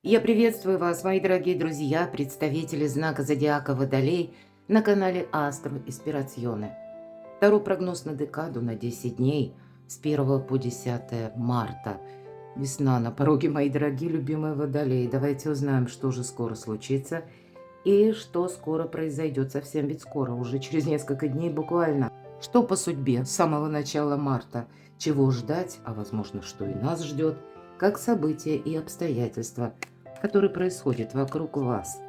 Я приветствую вас, мои дорогие друзья, представители знака зодиака Водолей на канале Астро Инспирационе. Второй прогноз на декаду на 10 дней с 1 по 10 марта. Весна на пороге, мои дорогие любимые Водолеи. Давайте узнаем, что же скоро случится и что скоро произойдет. Совсем ведь скоро, уже через несколько дней буквально. Что по судьбе с самого начала марта, чего ждать, а возможно, что и нас ждет, как события и обстоятельства, которые происходят вокруг вас,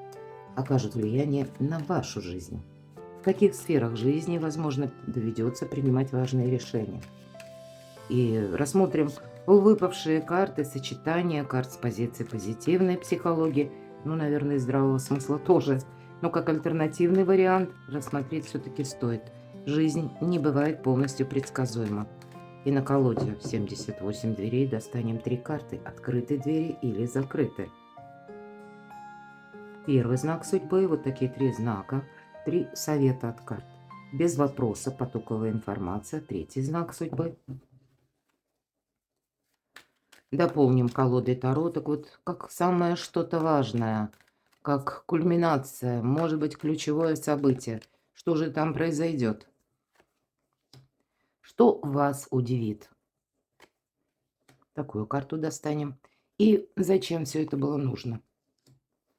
окажут влияние на вашу жизнь. В каких сферах жизни, возможно, доведется принимать важные решения. И рассмотрим выпавшие карты, сочетания карт с позиции позитивной психологии, ну, наверное, и здравого смысла тоже. Но как альтернативный вариант рассмотреть все-таки стоит. Жизнь не бывает полностью предсказуема. И на колоде 78 дверей достанем 3 карты: открытые двери или закрытые. Первый знак судьбы, вот такие 3 знака, 3 совета от карт. Без вопроса, потоковая информация. Третий знак судьбы. Дополним колодой Таро, так вот, как самое что-то важное, как кульминация, может быть, ключевое событие. Что же там произойдет? Что вас удивит? Такую карту достанем. И зачем все это было нужно?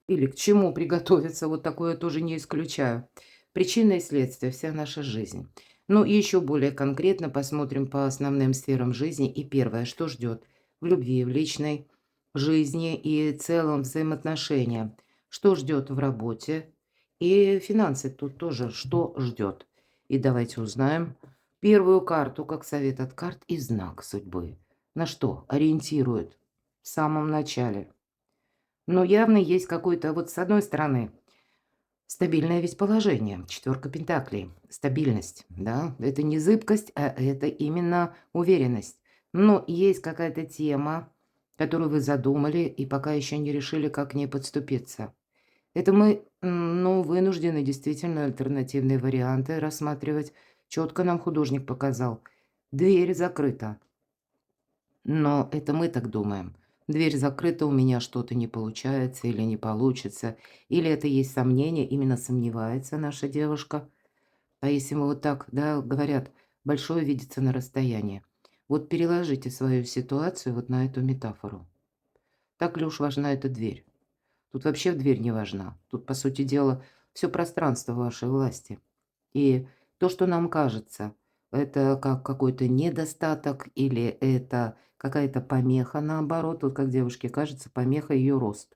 Или к чему приготовиться, вот такое тоже не исключаю. Причина и следствие, вся наша жизнь. Ну и еще более конкретно посмотрим по основным сферам жизни. И первое, что ждет в любви, в личной жизни и целом взаимоотношения. Что ждет в работе и финансы тут тоже, что ждет. И давайте узнаем первую карту, как совет от карт и знак судьбы. На что ориентирует в самом начале. Но явно есть какой-то, вот с одной стороны, стабильное ведь положение. Четверка пентаклей. Стабильность, да. Это не зыбкость, а это именно уверенность. Но есть какая-то тема, которую вы задумали и пока еще не решили, как к ней подступиться. Это мы, ну, вынуждены действительно альтернативные варианты рассматривать. Четко нам художник показал. Дверь закрыта. Но это мы так думаем. Дверь закрыта, у меня что-то не получается или не получится. Или это есть сомнение, именно сомневается наша девушка. А если мы вот так, да, говорят, большое видится на расстоянии. Вот переложите свою ситуацию вот на эту метафору. Так ли уж важна эта дверь? Тут вообще дверь не важна. Тут, по сути дела, все пространство в вашей власти. И то, что нам кажется, это как какой-то недостаток или это какая-то помеха, наоборот, вот как девушке кажется, помеха ее рост.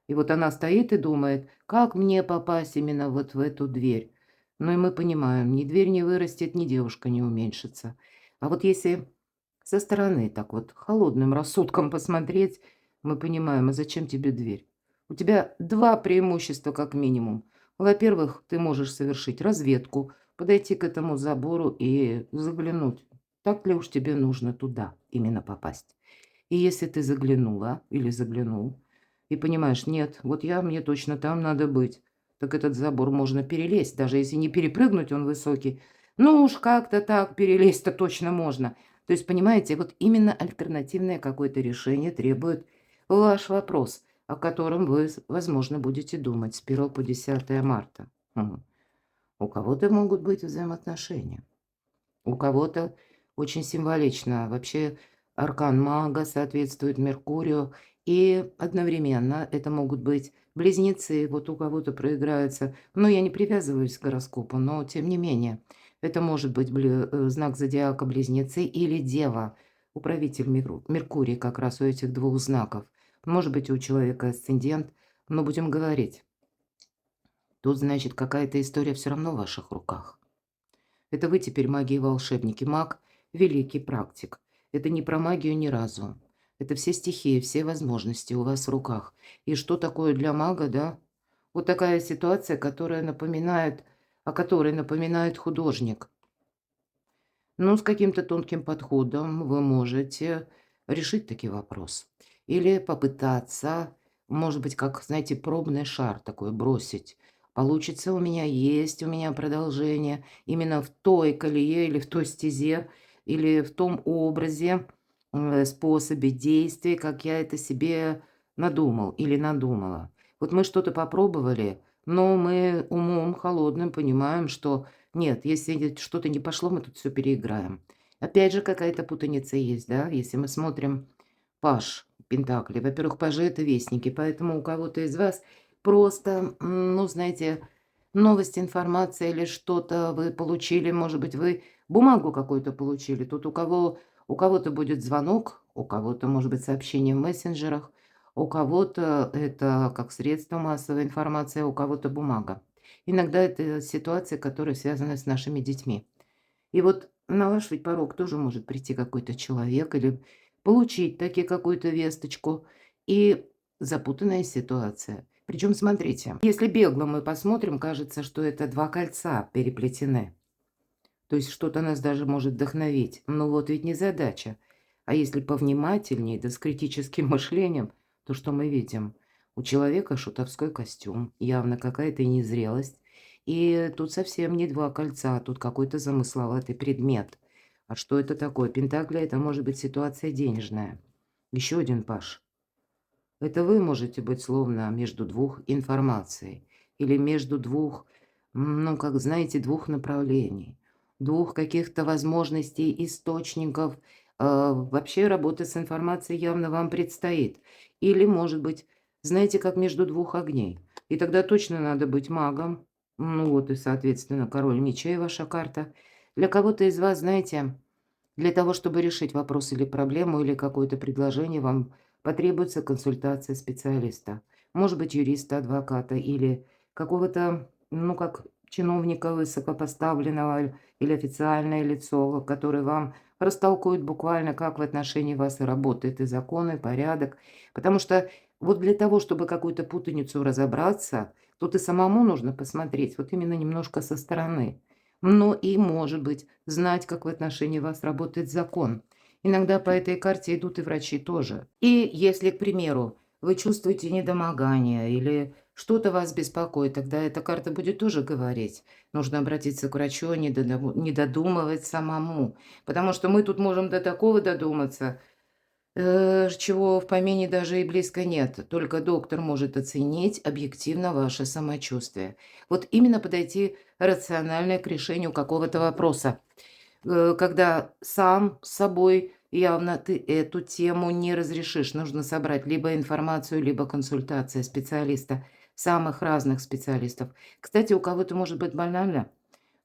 И вот она стоит и думает, как мне попасть именно вот в эту дверь. Ну и мы понимаем, ни дверь не вырастет, ни девушка не уменьшится. А вот если со стороны так вот холодным рассудком посмотреть, мы понимаем, а зачем тебе дверь? У тебя два преимущества как минимум. Во-первых, ты можешь совершить разведку, подойти к этому забору и заглянуть. Так ли уж тебе нужно туда именно попасть? И если ты заглянула или заглянул, и понимаешь, нет, вот мне точно там надо быть, так этот забор можно перелезть, даже если не перепрыгнуть, он высокий. Ну уж как-то так перелезть-то точно можно. То есть, понимаете, вот именно альтернативное какое-то решение требует ваш вопрос, о котором вы, возможно, будете думать с 1 по 10 марта. У кого-то могут быть взаимоотношения. У кого-то очень символично. Вообще аркан мага соответствует Меркурию. И одновременно это могут быть близнецы. Вот у кого-то проиграется. Но я не привязываюсь к гороскопу, но тем не менее. Это может быть знак зодиака близнецы или дева. Управитель Меркурий как раз у этих двух знаков. Может быть у человека асцендент. Но будем говорить. Тут, значит, какая-то история все равно в ваших руках. Это вы теперь маги и волшебники. Маг– великий практик. Это не про магию ни разу. Это все стихии, все возможности у вас в руках. И что такое для мага, да? Вот такая ситуация, о которой напоминает художник. Ну, с каким-то тонким подходом вы можете решить таки вопрос. Или попытаться, может быть, как, знаете, пробный шар такой бросить. Получится у меня продолжение именно в той колее или в той стезе, или в том образе, способе действий, как я это себе надумал или надумала. Вот мы что-то попробовали, но мы умом холодным понимаем, что нет, если что-то не пошло, мы тут все переиграем. Опять же, какая-то путаница есть, да, если мы смотрим паж Пентаклей. Во-первых, пажи — это вестники, поэтому у кого-то из вас просто, ну, знаете, новость, информация или что-то вы получили, может быть, вы бумагу какую-то получили. Тут у кого-то будет звонок, у кого-то, может быть, сообщение в мессенджерах, у кого-то это как средство массовой информации, а у кого-то бумага. Иногда это ситуации, которые связаны с нашими детьми. И вот на ваш ведь порог тоже может прийти какой-то человек или получить таки какую-то весточку. И запутанная ситуация. Причем, смотрите, если бегло мы посмотрим, кажется, что это два кольца переплетены. То есть что-то нас даже может вдохновить. Но вот ведь не задача. А если повнимательнее, да с критическим мышлением, то что мы видим? У человека шутовской костюм, явно какая-то незрелость. И тут совсем не два кольца, а тут какой-то замысловатый предмет. А что это такое? Пентакли — это может быть ситуация денежная. Еще один паш. Это вы можете быть словно между двух информаций или между двух, ну, как знаете, двух направлений, двух каких-то возможностей, источников. Вообще работа с информацией явно вам предстоит. Или, может быть, знаете, как между двух огней. И тогда точно надо быть магом. Ну вот и, соответственно, король мечей ваша карта. Для кого-то из вас, знаете, для того, чтобы решить вопрос или проблему, или какое-то предложение, вам потребуется консультация специалиста. Может быть, юриста, адвоката или какого-то, ну, как чиновника высокопоставленного или официальное лицо, который вам растолкует буквально, как в отношении вас и работает и закон, и порядок. Потому что вот для того, чтобы какую-то путаницу разобраться, тут и самому нужно посмотреть, вот именно немножко со стороны. Но и, может быть, знать, как в отношении вас работает закон. Иногда по этой карте идут и врачи тоже. И если, к примеру, вы чувствуете недомогание или что-то вас беспокоит, тогда эта карта будет тоже говорить. Нужно обратиться к врачу, не додумывать самому. Потому что мы тут можем до такого додуматься, чего в помине даже и близко нет. Только доктор может оценить объективно ваше самочувствие. Вот именно подойти рационально к решению какого-то вопроса. Когда сам с собой явно ты эту тему не разрешишь. Нужно собрать либо информацию, либо консультация специалиста, самых разных специалистов. Кстати, у кого-то может быть банально,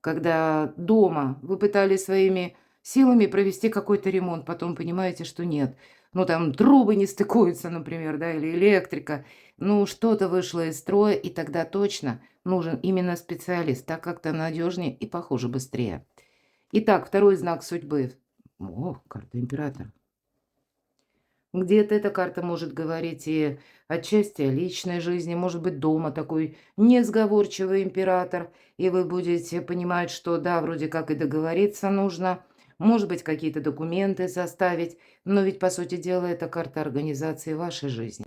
когда дома вы пытались своими силами провести какой-то ремонт, потом понимаете, что нет. Ну, там трубы не стыкуются, например, да, или электрика. Ну, что-то вышло из строя, и тогда точно нужен именно специалист. Так как-то надежнее и, похоже, быстрее. Итак, второй знак судьбы. О, карта императора. Где-то эта карта может говорить и отчасти о личной жизни, может быть, дома такой несговорчивый император, и вы будете понимать, что да, вроде как и договориться нужно, может быть, какие-то документы составить, но ведь, по сути дела, это карта организации вашей жизни.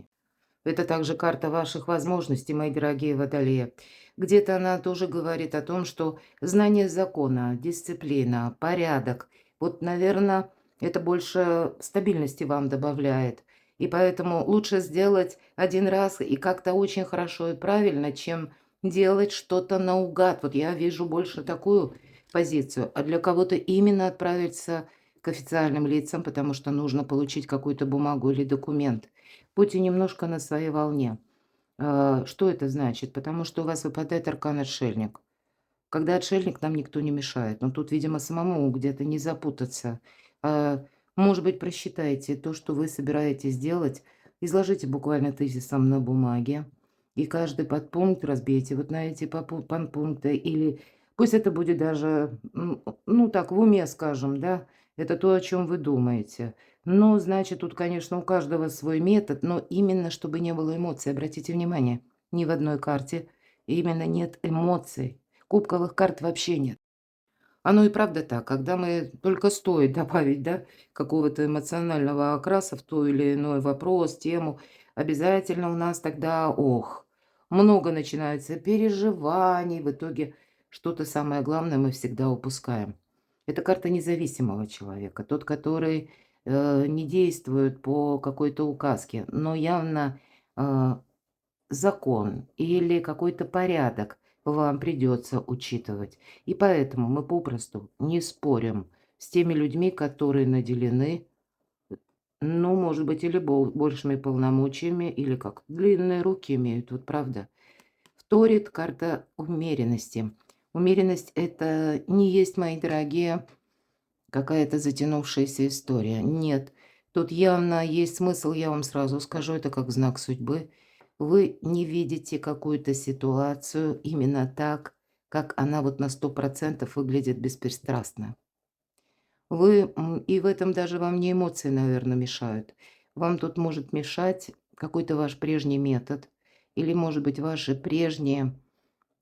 Это также карта ваших возможностей, мои дорогие водолеи. Где-то она тоже говорит о том, что знание закона, дисциплина, порядок, вот, наверное, это больше стабильности вам добавляет. И поэтому лучше сделать один раз и как-то очень хорошо и правильно, чем делать что-то наугад. Вот я вижу больше такую позицию. А для кого-то именно отправиться к официальным лицам, потому что нужно получить какую-то бумагу или документ. Будьте немножко на своей волне. Что это значит? Потому что у вас выпадает аркан отшельник. Когда отшельник, нам никто не мешает. Но тут, видимо, самому где-то не запутаться. А, Может быть, просчитайте то, что вы собираетесь делать, изложите буквально тезисом на бумаге, и каждый подпункт разбейте вот на эти подпункты, или пусть это будет даже, ну так, в уме, скажем, да, это то, о чем вы думаете. Но, значит, тут, конечно, у каждого свой метод, но именно, чтобы не было эмоций, обратите внимание, ни в одной карте именно нет эмоций. Кубковых карт вообще нет. Оно и правда так. Когда мы только стоит добавить, да, какого-то эмоционального окраса в тот или иной вопрос, тему, обязательно у нас тогда, ох, много начинается переживаний. В итоге что-то самое главное мы всегда упускаем. Это карта независимого человека, тот, который не действует по какой-то указке, но явно а, закон или какой-то порядок вам придется учитывать. И поэтому мы попросту не спорим с теми людьми, которые наделены, ну, может быть, или большими полномочиями, или как длинные руки имеют, вот правда. Вторит карта умеренности. Умеренность — это не есть, мои дорогие, какая-то затянувшаяся история. Нет, тут явно есть смысл, я вам сразу скажу, это как знак судьбы. Вы не видите какую-то ситуацию именно так, как она вот на 100% выглядит беспристрастно. И в этом даже вам не эмоции, наверное, мешают. Вам тут может мешать какой-то ваш прежний метод или, может быть, ваши прежние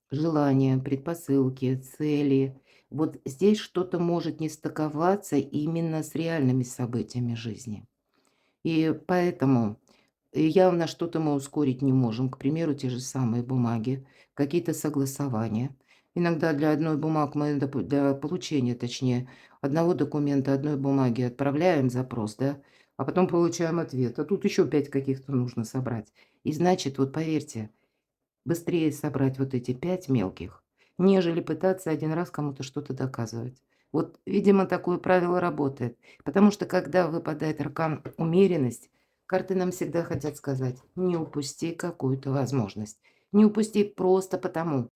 желания, предпосылки, цели. Вот здесь что-то может не стыковаться именно с реальными событиями жизни. И поэтому явно что-то мы ускорить не можем. К примеру, те же самые бумаги, какие-то согласования. Иногда для одной бумаг мы, для получения, точнее, одного документа, одной бумаги отправляем запрос, да, а потом получаем ответ. А тут еще 5 каких-то нужно собрать. И значит, вот поверьте, быстрее собрать вот эти 5 мелких, нежели пытаться один раз кому-то что-то доказывать. Вот, видимо, такое правило работает. Потому что, когда выпадает аркан умеренность, карты нам всегда хотят сказать: не упусти какую-то возможность. Не упусти просто потому,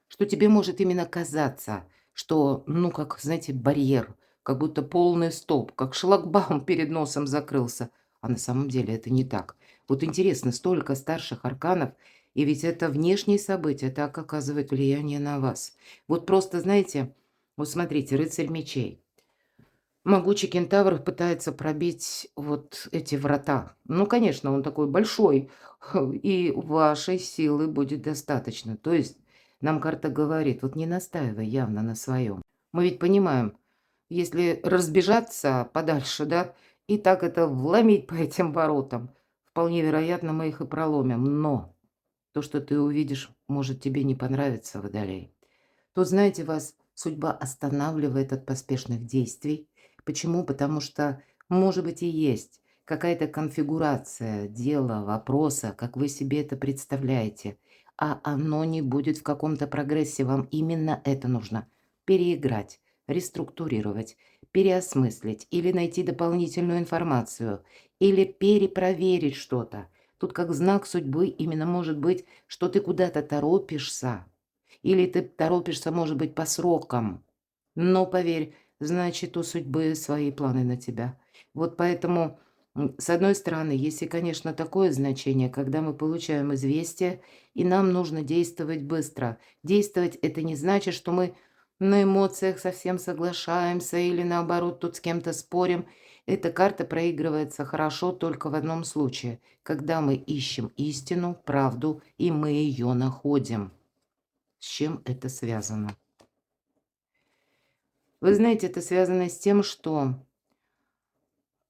что тебе может именно казаться, что, ну, как, знаете, барьер, как будто полный стоп, как шлагбаум перед носом закрылся. А на самом деле это не так. Вот интересно, столько старших арканов, и ведь это внешние события так оказывают влияние на вас. Вот просто, знаете, вот смотрите, рыцарь мечей. Могучий кентавр пытается пробить вот эти врата. Ну, конечно, он такой большой, и вашей силы будет достаточно. То есть нам карта говорит, вот не настаивай явно на своем. Мы ведь понимаем, если разбежаться подальше, да, и так это вломить по этим воротам, вполне вероятно, мы их и проломим. Но то, что ты увидишь, может тебе не понравиться, водолей. Тут, знаете, вас судьба останавливает от поспешных действий. Почему? Потому что, может быть, и есть какая-то конфигурация дела, вопроса, как вы себе это представляете, а оно не будет в каком-то прогрессе. Вам именно это нужно переиграть, реструктурировать, переосмыслить или найти дополнительную информацию, или перепроверить что-то. Тут как знак судьбы именно может быть, что ты куда-то торопишься, или ты торопишься, может быть, по срокам. Но поверь, значит, у судьбы свои планы на тебя. Вот поэтому, с одной стороны, есть и, конечно, такое значение, когда мы получаем известие, и нам нужно действовать быстро. Действовать — это не значит, что мы на эмоциях совсем соглашаемся или, наоборот, тут с кем-то спорим. Эта карта проигрывается хорошо только в одном случае, когда мы ищем истину, правду, и мы ее находим. С чем это связано? Вы знаете, это связано с тем, что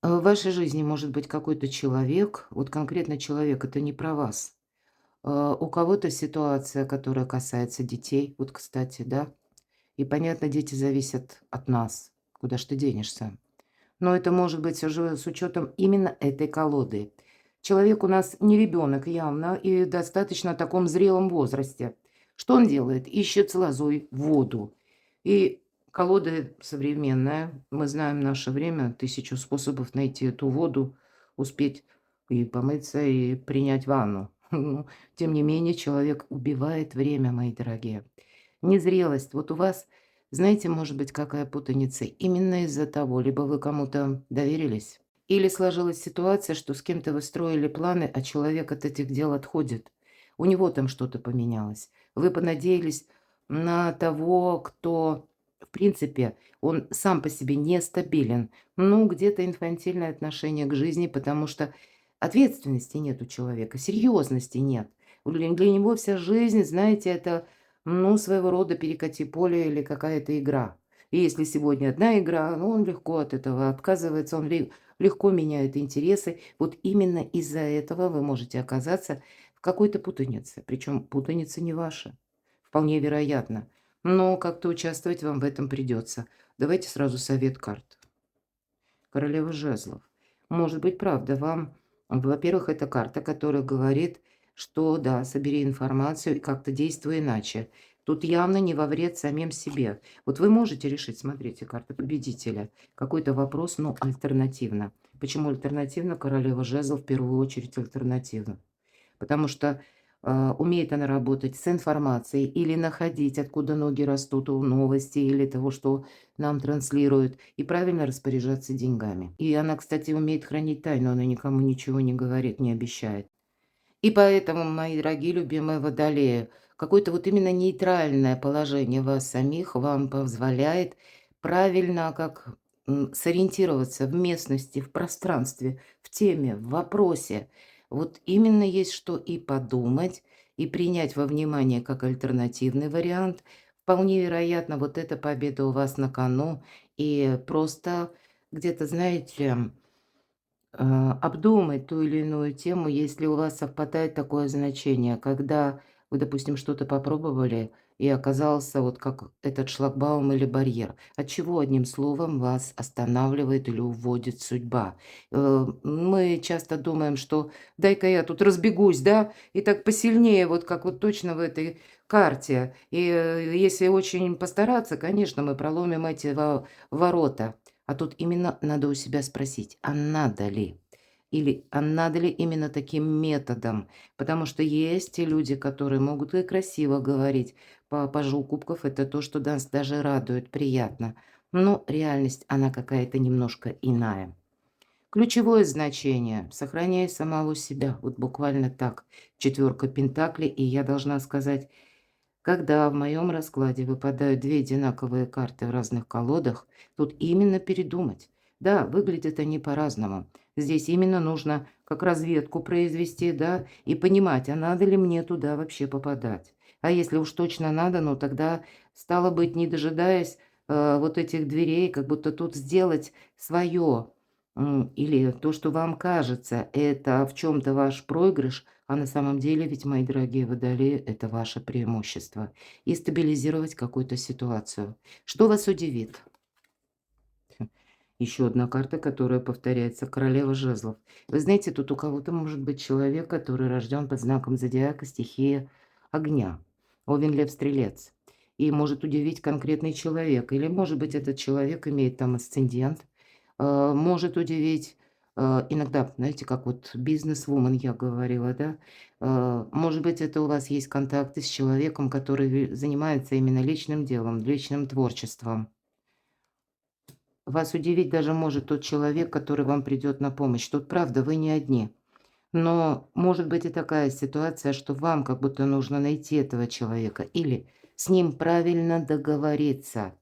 в вашей жизни может быть какой-то человек, вот конкретно человек, это не про вас. У кого-то ситуация, которая касается детей, вот, кстати, да, и, понятно, дети зависят от нас, куда ж ты денешься. Но это может быть уже с учетом именно этой колоды. Человек у нас не ребенок явно и достаточно в таком зрелом возрасте. Что он делает? Ищет с лозой воду. И колода современная. Мы знаем наше время, 1000 способов найти эту воду, успеть и помыться, и принять ванну. Ну, тем не менее, человек убивает время, мои дорогие. Незрелость. Вот у вас, знаете, может быть, какая путаница? Именно из-за того, либо вы кому-то доверились, или сложилась ситуация, что с кем-то вы строили планы, а человек от этих дел отходит. У него там что-то поменялось. Вы понадеялись на того, кто, в принципе, он сам по себе нестабилен. Ну, где-то инфантильное отношение к жизни, потому что ответственности нет у человека, серьезности нет. Для него вся жизнь, знаете, это, ну, своего рода перекати поле или какая-то игра. И если сегодня одна игра, ну, он легко от этого отказывается, он легко меняет интересы. Вот именно из-за этого вы можете оказаться в какой-то путанице. Причем путаница не ваша. Вполне вероятно. Но как-то участвовать вам в этом придется. Давайте сразу совет карт. Королева жезлов. Может быть, правда, вам Во-первых, это карта, которая говорит, что да, собери информацию и как-то действуй иначе. Тут явно не во вред самим себе. Вот вы можете решить, смотрите, карта победителя, какой-то вопрос, но альтернативно. Почему альтернативно? Королева жезлов в первую очередь альтернативно. Потому что умеет она работать с информацией или находить, откуда ноги растут у новости или того, что нам транслируют, и правильно распоряжаться деньгами. И она, кстати, умеет хранить тайну, она никому ничего не говорит, не обещает. И поэтому, мои дорогие любимые водолеи, какое-то вот именно нейтральное положение вас самих вам позволяет правильно сориентироваться в местности, в пространстве, в теме, в вопросе. Вот именно есть что и подумать, и принять во внимание как альтернативный вариант. Вполне вероятно, вот эта победа у вас на кону, и просто где-то, знаете, обдумать ту или иную тему, если у вас совпадает такое значение, когда вы, допустим, что-то попробовали и оказался вот как этот шлагбаум или барьер. От чего, одним словом, вас останавливает или уводит судьба? Мы часто думаем, что дай-ка я тут разбегусь, да, и так посильнее, вот как вот точно в этой карте. И если очень постараться, конечно, мы проломим эти ворота. А тут именно надо у себя спросить, а надо ли? Или а надо ли именно таким методом? Потому что есть те люди, которые могут и красиво говорить. Пажу кубков– это то, что нас даже радует, приятно. Но реальность, она какая-то немножко иная. Ключевое значение– сохраняй самого себя. Вот буквально так. Четверка пентаклей. И я должна сказать, когда в моем раскладе выпадают две одинаковые карты в разных колодах, тут именно передумать. Да, выглядят они по-разному. Здесь именно нужно как разведку произвести, да, и понимать, а надо ли мне туда вообще попадать. А если уж точно надо, ну тогда, стало быть, не дожидаясь вот этих дверей, как будто тут сделать свое. Или то, что вам кажется, это в чем-то ваш проигрыш, а на самом деле, ведь, мои дорогие водолеи, это ваше преимущество. И стабилизировать какую-то ситуацию. Что вас удивит? Еще одна карта, которая повторяется. Королева жезлов. Вы знаете, тут у кого-то может быть человек, который рожден под знаком зодиака стихия огня. Овен, лев, стрелец. И может удивить конкретный человек. Или, может быть, этот человек имеет там асцендент. Может удивить, иногда, знаете, как вот бизнес-вумен я говорила, да. Может быть, это у вас есть контакты с человеком, который занимается именно личным делом, личным творчеством. Вас удивить даже может тот человек, который вам придет на помощь. Тут правда, вы не одни. Но может быть и такая ситуация, что вам как будто нужно найти этого человека или с ним правильно договориться.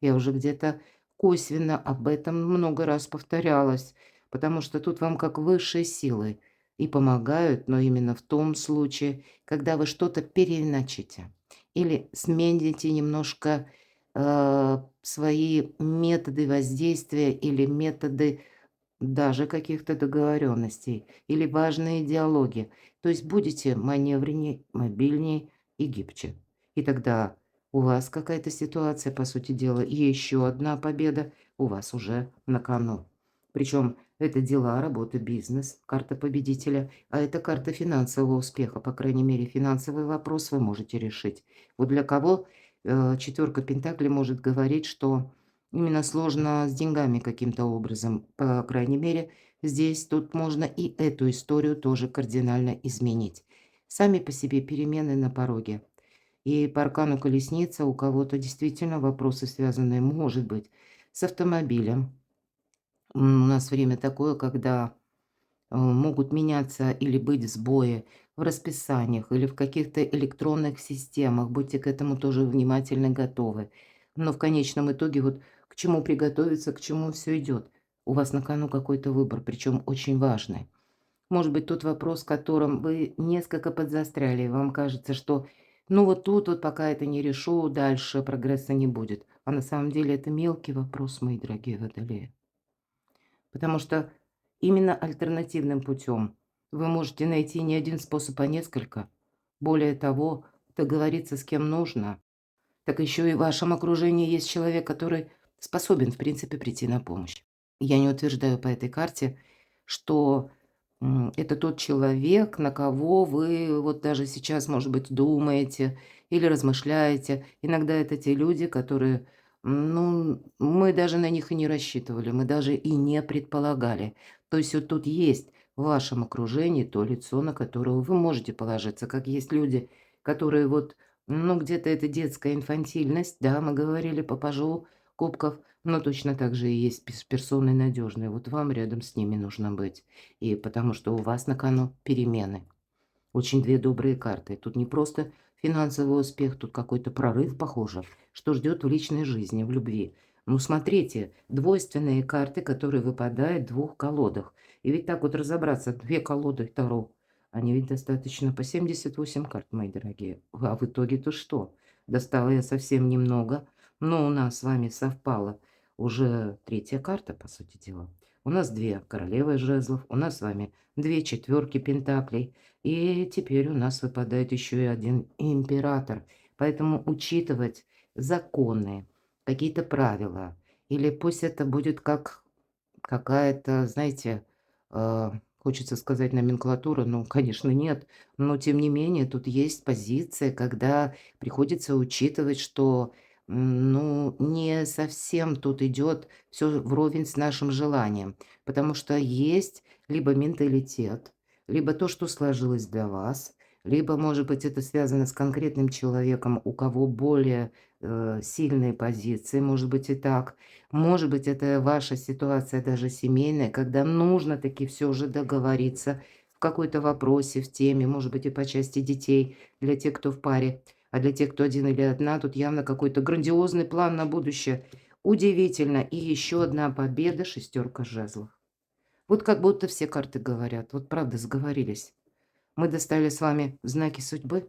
Я уже где-то косвенно об этом много раз повторялась, потому что тут вам как высшие силы и помогают, но именно в том случае, когда вы что-то переиначите или смените немножко свои методы воздействия или методы даже каких-то договоренностей или важные диалоги. То есть будете маневренней, мобильней и гибче. И тогда у вас какая-то ситуация, по сути дела, и еще одна победа у вас уже на кону. Причем это дела, работа, бизнес, карта победителя, а это карта финансового успеха. По крайней мере, финансовый вопрос вы можете решить. Вот для кого четверка Пентаклей может говорить, что именно сложно с деньгами каким-то образом. По крайней мере, здесь тут можно и эту историю тоже кардинально изменить. Сами по себе перемены на пороге. И по аркану колесница у кого-то действительно вопросы, связанные, может быть, с автомобилем. У нас время такое, когда могут меняться или быть сбои в расписаниях или в каких-то электронных системах. Будьте к этому тоже внимательно готовы. Но в конечном итоге вот к чему приготовиться, к чему все идет. У вас на кону какой-то выбор, причем очень важный. Может быть, тот вопрос, в котором вы несколько подзастряли, и вам кажется, что ну вот тут вот пока это не решу, дальше прогресса не будет. А на самом деле это мелкий вопрос, мои дорогие водолеи. Потому что именно альтернативным путем вы можете найти не один способ, а несколько. Более того, договориться с кем нужно. Так еще и в вашем окружении есть человек, который способен, в принципе, прийти на помощь. Я не утверждаю по этой карте, что Это тот человек, на кого вы вот даже сейчас, может быть, думаете или размышляете. Иногда это те люди, которые, ну, мы даже на них и не рассчитывали, мы даже и не предполагали. То есть вот тут есть в вашем окружении то лицо, на которого вы можете положиться, как есть люди, которые вот, ну, где-то это детская инфантильность, да, мы говорили по пажу кубков, но точно так же и есть персоны надежные. Вот вам рядом с ними нужно быть. И потому что у вас на кону перемены. Очень две добрые карты. Тут не просто финансовый успех, тут какой-то прорыв, похоже, что ждет в личной жизни, в любви. Ну, смотрите, двойственные карты, которые выпадают в двух колодах. И ведь так вот разобраться, две колоды Таро, они ведь достаточно по 78 карт, мои дорогие. А в итоге-то что? Достала я совсем немного, но у нас с вами совпало уже третья карта, по сути дела. У нас две королевы жезлов, у нас с вами две четверки пентаклей. И теперь у нас выпадает еще и один император. Поэтому учитывать законы, какие-то правила, или пусть это будет как какая-то, знаете, хочется сказать номенклатура, ну, конечно, нет, но тем не менее тут есть позиция, когда приходится учитывать, что, ну, не совсем тут идет все вровень с нашим желанием, потому что есть либо менталитет, либо то, что сложилось для вас, либо, может быть, это связано с конкретным человеком, у кого более сильные позиции, может быть, и так. Может быть, это ваша ситуация даже семейная, когда нужно таки все же договориться в какой-то вопросе, в теме, может быть, и по части детей, для тех, кто в паре. А для тех, кто один или одна, тут явно какой-то грандиозный план на будущее. Удивительно. И еще одна победа, шестерка жезлов. Вот как будто все карты говорят. Вот правда, сговорились. Мы достали с вами знаки судьбы,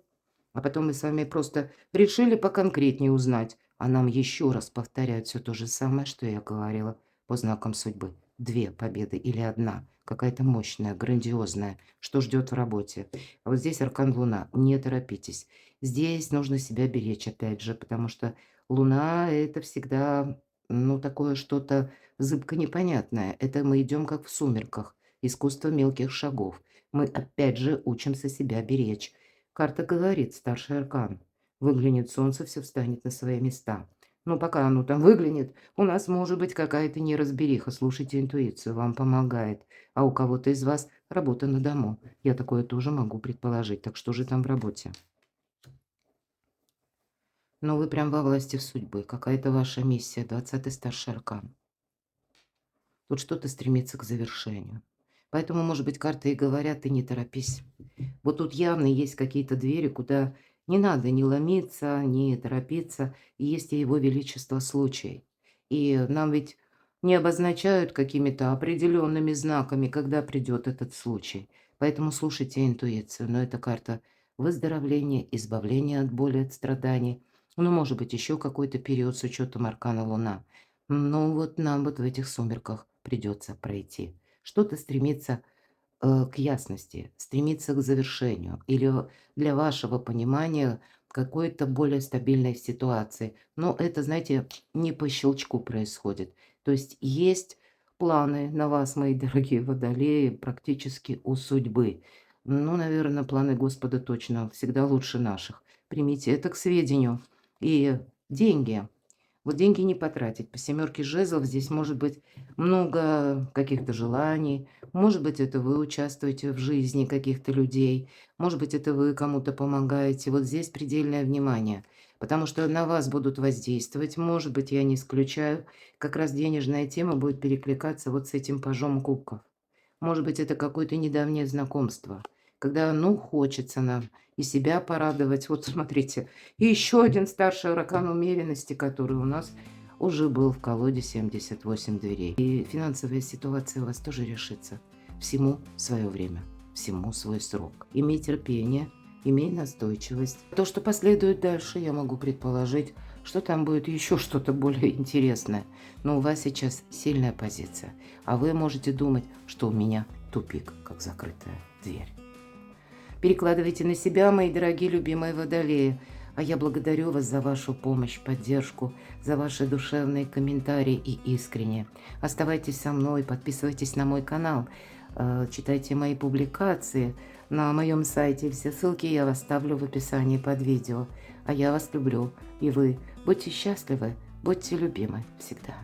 а потом мы с вами просто решили поконкретнее узнать, а нам еще раз повторяют все то же самое, что я говорила по знакам судьбы. Две победы или одна, какая-то мощная, грандиозная, что ждет в работе. А вот здесь аркан Луна, не торопитесь. Здесь нужно себя беречь, опять же, потому что Луна– это всегда, ну, такое что-то зыбко непонятное. Это мы идем как в сумерках, искусство мелких шагов. Мы опять же учимся себя беречь. Карта говорит, старший аркан. Выглянет солнце, все встанет на свои места. Но пока оно там выглянет, у нас может быть какая-то неразбериха. Слушайте интуицию, вам помогает. А у кого-то из вас работа на дому. Я такое тоже могу предположить. Так что же там в работе? Но вы прям во власти судьбы. Какая-то ваша миссия, 20-й старший аркан. Тут что-то стремится к завершению. Поэтому, может быть, карты и говорят, ты не торопись. Вот тут явно есть какие-то двери, куда не надо ни ломиться, ни торопиться. И есть и его величество случай. И нам ведь не обозначают какими-то определенными знаками, когда придет этот случай. Поэтому слушайте интуицию. Но это карта выздоровления, избавления от боли, от страданий. Ну, может быть, еще какой-то период с учетом аркана Луна. Ну, вот нам вот в этих сумерках придется пройти. Что-то стремится к ясности, стремиться к завершению или для вашего понимания какой-то более стабильной ситуации. Но это, знаете, не по щелчку происходит. То есть планы на вас, мои дорогие водолеи, практически у судьбы. Ну, наверное, планы Господа точно всегда лучше наших. Примите это к сведению. И деньги. Вот деньги не потратить. По семерке жезлов здесь может быть много каких-то желаний. Может быть, это вы участвуете в жизни каких-то людей. Может быть, это вы кому-то помогаете. Вот здесь предельное внимание. Потому что на вас будут воздействовать. Может быть, я не исключаю. Как раз денежная тема будет перекликаться вот с этим пажом кубков. Может быть, это какое-то недавнее знакомство. Когда, ну, хочется нам и себя порадовать. Вот смотрите, и еще один старший аркан умеренности, который у нас уже был в колоде 78 дверей. И финансовая ситуация у вас тоже решится. Всему свое время, всему свой срок. Имей терпение, имей настойчивость. То, что последует дальше, я могу предположить, что там будет еще что-то более интересное. Но у вас сейчас сильная позиция, а вы можете думать, что у меня тупик, как закрытая дверь. Перекладывайте на себя, мои дорогие любимые водолеи. А я благодарю вас за вашу помощь, поддержку, за ваши душевные комментарии и искренне. Оставайтесь со мной, подписывайтесь на мой канал. читайте мои публикации. На моем сайте все ссылки я оставлю в описании под видео. А я вас люблю, и вы будьте счастливы, будьте любимы всегда.